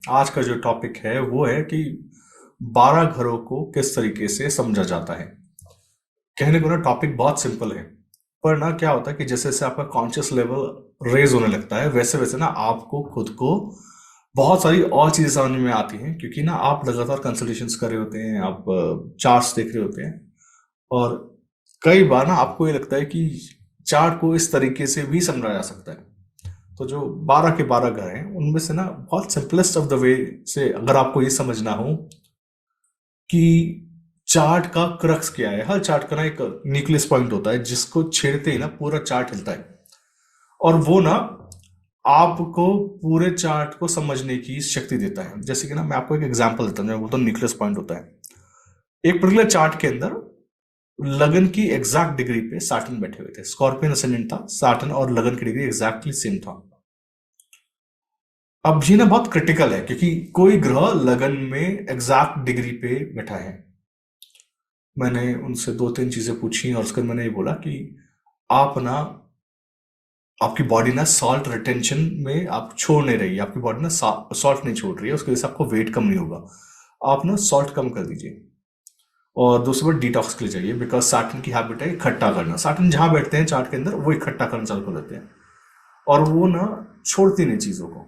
आज का जो टॉपिक है वो है कि 12 घरों को किस तरीके से समझा जाता है। कहने को ना टॉपिक बहुत सिंपल है, पर ना क्या होता है कि जैसे जैसे आपका कॉन्शियस लेवल रेज होने लगता है वैसे वैसे ना आपको खुद को बहुत सारी और चीजें समझ में आती हैं, क्योंकि ना आप लगातार कंसल्टेशंस कर रहे होते हैं, आप चार्ट्स देख रहे होते हैं। और कई बार ना आपको ये लगता है कि चार्ट को इस तरीके से भी समझा जा सकता है। तो जो 12 के 12 घर हैं उनमें से ना बहुत सिंपलेस्ट ऑफ द वे से अगर आपको ये समझना हो कि चार्ट का क्रक्स क्या है। हर चार्ट का ना एक न्यूक्लियस पॉइंट होता है जिसको छेड़ते ही ना पूरा चार्ट हिलता है। और वो ना आपको पूरे चार्ट को समझने की शक्ति देता है। जैसे कि ना मैं आपको एक एग्जांपल देता हूँ, मैं बोलता हूँ न्यूक्लियस पॉइंट होता है एक पर्टिकुलर चार्ट के अंदर। लगन की एग्जैक्ट डिग्री पे सैटर्न बैठे हुए थे, स्कॉर्पियन असेंडेंट था, सैटर्न और लगन की डिग्री एग्जैक्टली सेम था। अब ये ना बहुत क्रिटिकल है क्योंकि कोई ग्रह लगन में एग्जैक्ट डिग्री पे बैठा है। मैंने उनसे दो तीन चीजें पूछी और उसके बाद मैंने ये बोला कि आप ना, आपकी बॉडी ना सॉल्ट रिटेंशन में आप छोड़ नहीं रही है, आपकी बॉडी ना सॉल्ट नहीं छोड़ रही है, उसकी वजह से आपको वेट कम नहीं होगा। आप ना सॉल्ट कम कर दीजिए और दूसरी बार डिटॉक्स के लिए जाइए, बिकॉज साटन की हैबिट है इकट्ठा करना। साटन जहां बैठते हैं चार्ट के अंदर वो इकट्ठा करना चालू कर देते हैं और वो ना छोड़ती नहीं चीजों को।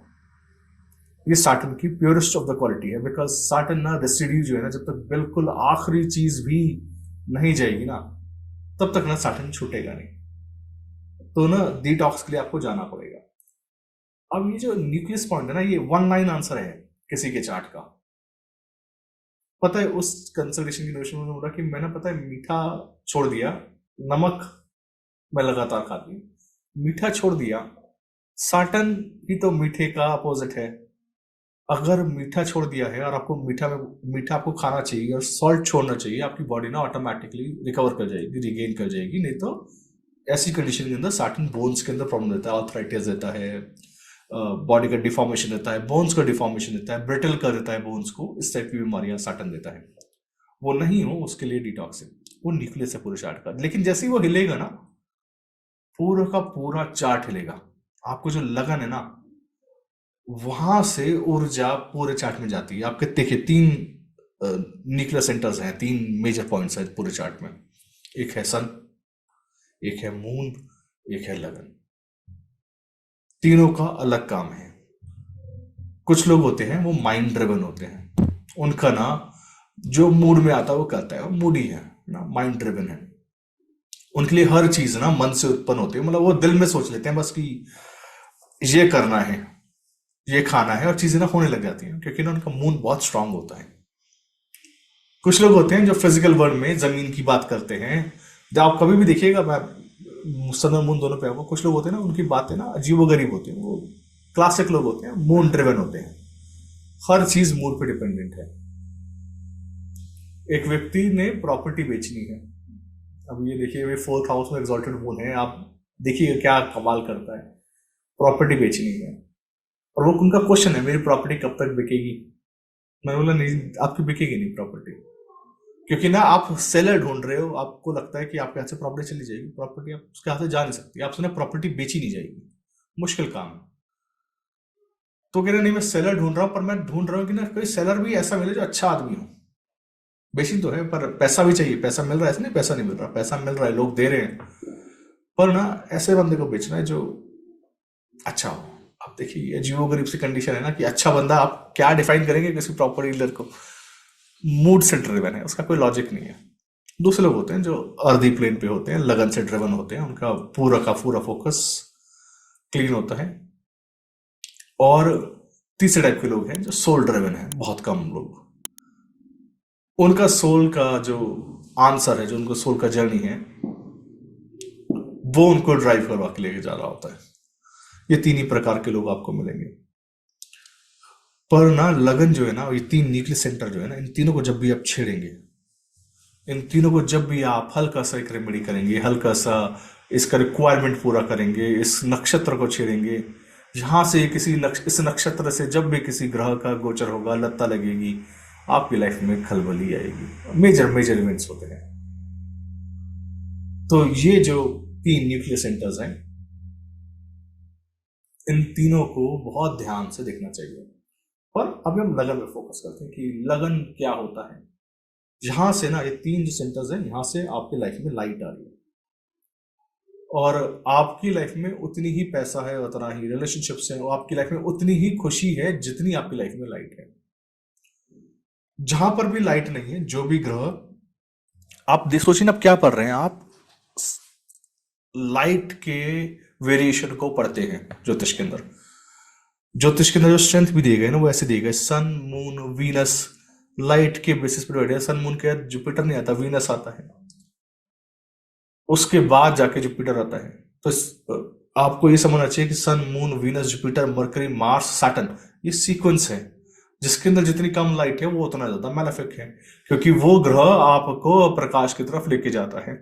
ये साटन की प्योरेस्ट ऑफ द क्वालिटी है, बिकॉज साटन ना रेसिड्यू जो है ना, जब तक बिल्कुल आखिरी चीज भी नहीं जाएगी ना तब तक ना साटन छूटेगा नहीं। तो ना डिटॉक्स के लिए आपको जाना पड़ेगा। अब ये जो न्यूक्लियस पॉइंट है ना, ये वन लाइन आंसर है किसी के चार्ट का। पता है उस कंसल्टेशन की ड्यूरेशन में बोला कि मैंने, पता है, मीठा छोड़ दिया, नमक मैं लगातार खाती हूँ, मीठा छोड़ दिया। साटन ही तो मीठे का अपोजिट है। अगर मीठा छोड़ दिया है और आपको मीठा आपको खाना चाहिए और सॉल्ट छोड़ना चाहिए, आपकी बॉडी ना ऑटोमेटिकली रिकवर कर जाएगी, रिगेन कर जाएगी। नहीं तो ऐसी कंडीशन के अंदर साटन बोन्स के अंदर प्रॉब्लम देता है, आर्थराइटिस देता है, बॉडी का डिफॉर्मेशन देता है, बोन्स का डिफॉर्मेशन देता है, ब्रिटल कर देता है बोन्स को। इस टाइप की बीमारियां साटन देता है। वो नहीं हो उसके लिए डिटॉक्स है। वो न्यूक्लियस है पूरे चार्ट का, लेकिन जैसे ही वो हिलेगा ना पूरा का पूरा चार्ट हिलेगा। आपको जो लगन है ना वहां से ऊर्जा पूरे चार्ट में जाती है। आपके देखिए तीन न्यूक्लियर सेंटर्स हैं, तीन मेजर पॉइंट्स हैं पूरे चार्ट में। एक है सन, एक है मून, एक है लगन। तीनों का अलग काम है। कुछ लोग होते हैं वो माइंड ड्रिवन होते हैं, उनका ना जो मूड में आता है वो करता है, वो मूडी है ना, माइंड ड्रिवन है। उनके लिए हर चीज ना मन से उत्पन्न होती है, मतलब वो दिल में सोच लेते हैं बस कि ये करना है, ये खाना है, और चीजें ना होने लग जाती हैं क्योंकि ना उनका मूड बहुत स्ट्रांग होता है। कुछ लोग होते हैं जो फिजिकल वर्ल्ड में जमीन की बात करते हैं। जब आप कभी भी देखिएगा, मैं सन और मून दोनों पे आऊंगा, कुछ लोग होते हैं ना उनकी बातें ना अजीबोगरीब होती हैं। वो क्लासिक लोग होते हैं, मून ड्रिवन होते हैं। हर चीज मूड पे डिपेंडेंट है। एक व्यक्ति ने प्रॉपर्टी बेचनी है। अब ये देखिए, वे फोर्थ हाउस में एग्जॉल्टेड मून है, आप देखिए क्या कमाल करता है। प्रॉपर्टी बेचनी है और वो उनका क्वेश्चन है, मेरी प्रॉपर्टी कब तक बिकेगी। मैं बोला नहीं, आपकी बिकेगी नहीं प्रॉपर्टी, क्योंकि ना आप सेलर ढूंढ रहे हो। आपको लगता है कि आपके हाथ से प्रॉपर्टी चली जाएगी, प्रॉपर्टी आप उसके हाथ से जा नहीं सकती, आपसे ना प्रॉपर्टी बेची नहीं जाएगी, मुश्किल काम है। तो कह रहे नहीं, मैं सेलर ढूंढ रहा हूँ, पर मैं ढूंढ रहा हूँ कि ना कोई सेलर भी ऐसा मिले जो अच्छा आदमी हो। बेची तो है पर पैसा भी चाहिए, पैसा मिल रहा है, ऐसा नहीं पैसा नहीं मिल रहा, पैसा मिल रहा है, लोग दे रहे हैं, पर ना ऐसे बंदे को बेचना है जो अच्छा हो। अब देखिए ये अजीबो गरीब सी कंडीशन है ना कि अच्छा बंदा, आप क्या डिफाइन करेंगे किसी प्रॉपर्टी डीलर को। मूड से ड्रिवन है, उसका कोई लॉजिक नहीं है। दूसरे लोग होते हैं जो अर्दी प्लेन पे होते हैं, लगन से ड्रिवन होते हैं, उनका पूरा का पूरा फोकस क्लीन होता है। और तीसरे टाइप के लोग हैं जो सोल ड्रिवन है, बहुत कम लोग। उनका सोल का जो आंसर है, जो उनका सोल का जर्नी है, वो उनको ड्राइव करवा के लेके जा रहा होता है। ये तीन ही प्रकार के लोग आपको मिलेंगे। पर ना लगन जो है ना, ये तीन न्यूक्लियस सेंटर जो है ना, इन तीनों को जब भी आप छेड़ेंगे, इन तीनों को जब भी आप हल्का सा एक रेमेडी करेंगे, हल्का सा इसका रिक्वायरमेंट पूरा करेंगे, इस नक्षत्र को छेड़ेंगे, यहां से इस नक्षत्र से जब भी किसी ग्रह का गोचर होगा, लत्ता लगेगी, आपकी लाइफ में खलबली आएगी। मेजर मेजर इवेंट्स होते हैं। तो ये जो तीन न्यूक्लियस सेंटर्स हैं, इन तीनों को बहुत ध्यान से देखना चाहिए। पर अभी हम लगन में फोकस करते हैं कि लगन क्या होता है। जहां से ना ये 3 जो सेंटर्स हैं, यहां से आपकी लाइफ में लाइट आ रही है, और आपकी लाइफ में उतनी ही पैसा है, उतना ही रिलेशनशिप्स हैं, और आपकी लाइफ में उतनी ही खुशी है जितनी आपकी लाइफ में लाइट है। जहां पर भी लाइट नहीं है, जो भी ग्रह, आप देख सोचिए ना, आप क्या पढ़ रहे हैं, आप लाइट के वेरिएशन को पढ़ते हैं ज्योतिष के अंदर। ज्योतिष के अंदर जो स्ट्रेंथ भी दिए गए ना, वो ऐसे दिए गए, सन मून वीनस, लाइट के बेसिस पर डिवाइड है। सन मून के बाद जुपिटर नहीं आता, वीनस आता है, उसके बाद जाके जुपिटर आता है। तो आपको ये समझना चाहिए कि sun moon Venus Jupiter Mercury Mars Saturn, ये सीक्वेंस है। जिसके अंदर जितनी कम लाइट है वो उतना ज्यादा मैलेफिक है, क्योंकि वो ग्रह आपको प्रकाश की तरफ लेके जाता है,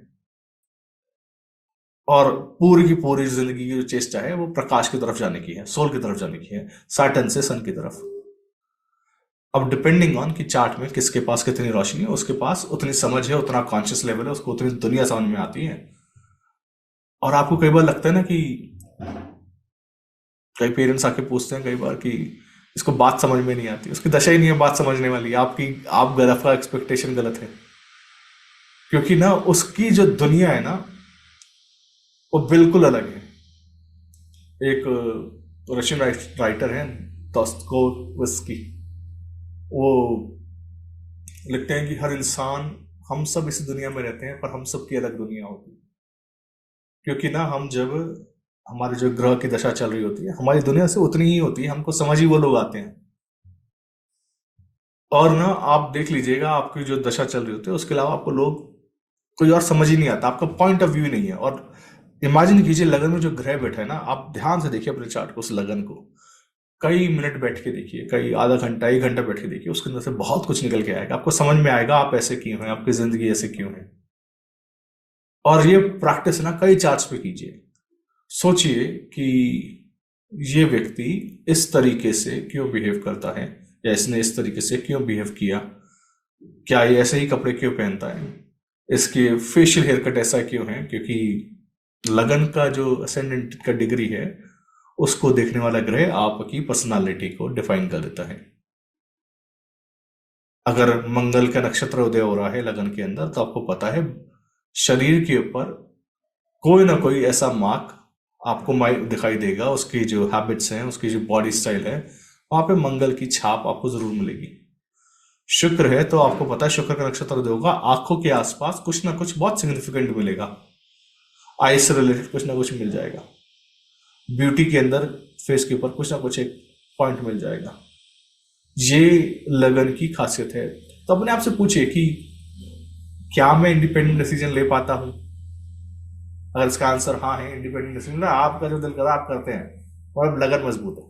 और पूरी की पूरी जिंदगी की जो चेष्टा है वो प्रकाश की तरफ जाने की है, सोल की तरफ जाने की है, सैटर्न से सन की तरफ। अब डिपेंडिंग ऑन कि चार्ट में किसके पास कितनी रोशनी है, उसके पास उतनी समझ है, उतना कॉन्शियस लेवल है, उसको उतनी दुनिया समझ में आती है। और आपको कई बार लगता है ना कि कई पेरेंट्स आके पूछते हैं कई बार कि इसको बात समझ में नहीं आती, उसकी दशा ही नहीं है बात समझने वाली, आप गलत का एक्सपेक्टेशन गलत है। क्योंकि ना उसकी जो दुनिया है ना वो बिल्कुल अलग है। एक रशियन राइटर है दोस्तोयेवस्की, वो लिखते हैं कि हर इंसान, हम सब इस दुनिया में रहते हैं पर हम सब की अलग दुनिया होती है। क्योंकि ना हम जब हमारे जो ग्रह की दशा चल रही होती है, हमारी दुनिया से उतनी ही होती है, हमको समझ ही वो लोग आते हैं। और ना आप देख लीजिएगा, आपकी जो दशा चल रही होती है उसके अलावा आपको लोग कोई और समझ ही नहीं आता, आपका पॉइंट ऑफ व्यू नहीं है। और इमेजिन कीजिए लगन में जो ग्रह बैठा है ना, आप ध्यान से देखिए अपने चार्ट को, उस लगन को कई मिनट बैठ के देखिए, कई आधा घंटा 1 घंटा बैठ के देखिए, उसके अंदर से बहुत कुछ निकल के आएगा, आपको समझ में आएगा आप ऐसे क्यों हैं, आपकी जिंदगी ऐसे क्यों है। और ये प्रैक्टिस ना कई चार्ट्स पे कीजिए। सोचिए कि ये व्यक्ति इस तरीके से क्यों बिहेव करता है, या इसने इस तरीके से क्यों बिहेव किया, क्या ये ऐसे ही कपड़े क्यों पहनता है, इसके फेशियल हेयर कट ऐसा क्यों है। क्योंकि लगन का जो असेंडेंट का डिग्री है, उसको देखने वाला ग्रह आपकी पर्सनालिटी को डिफाइन कर देता है। अगर मंगल का नक्षत्र उदय हो रहा है लगन के अंदर, तो आपको पता है शरीर के ऊपर कोई ना कोई ऐसा मार्क आपको दिखाई देगा, उसकी जो हैबिट्स हैं, उसकी जो बॉडी स्टाइल है, वहां पे मंगल की छाप आपको जरूर मिलेगी। शुक्र है तो आपको पता है शुक्र का नक्षत्र उदय होगा, आंखों के आसपास कुछ ना कुछ बहुत सिग्निफिकेंट मिलेगा, आई से रिलेटेड कुछ ना कुछ मिल जाएगा, ब्यूटी के अंदर फेस के ऊपर कुछ ना कुछ एक पॉइंट मिल जाएगा। ये लगन की खासियत है। तो अपने आप से पूछिए कि क्या मैं इंडिपेंडेंट डिसीजन ले पाता हूं। अगर इसका आंसर हाँ है, इंडिपेंडेंट डिसीजन ना, आपका जो दिल कर रहा है आप करते हैं, और अब लगन मजबूत है।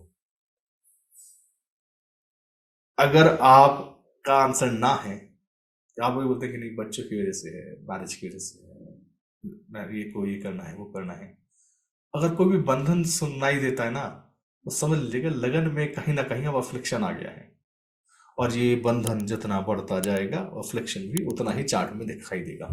अगर आपका आंसर ना है, तो आप भी बोलते हैं कि नहीं बच्चों की वजह से है, मैरिज की वजह से है, ये को ये करना है वो करना है, अगर कोई भी बंधन सुनाई देता है ना, तो समझ लीजिएगा लगन में कहीं ना कहीं अब अफ्लिक्शन आ गया है। और ये बंधन जितना बढ़ता जाएगा, अफ्लिक्शन भी उतना ही चार्ट में दिखाई देगा।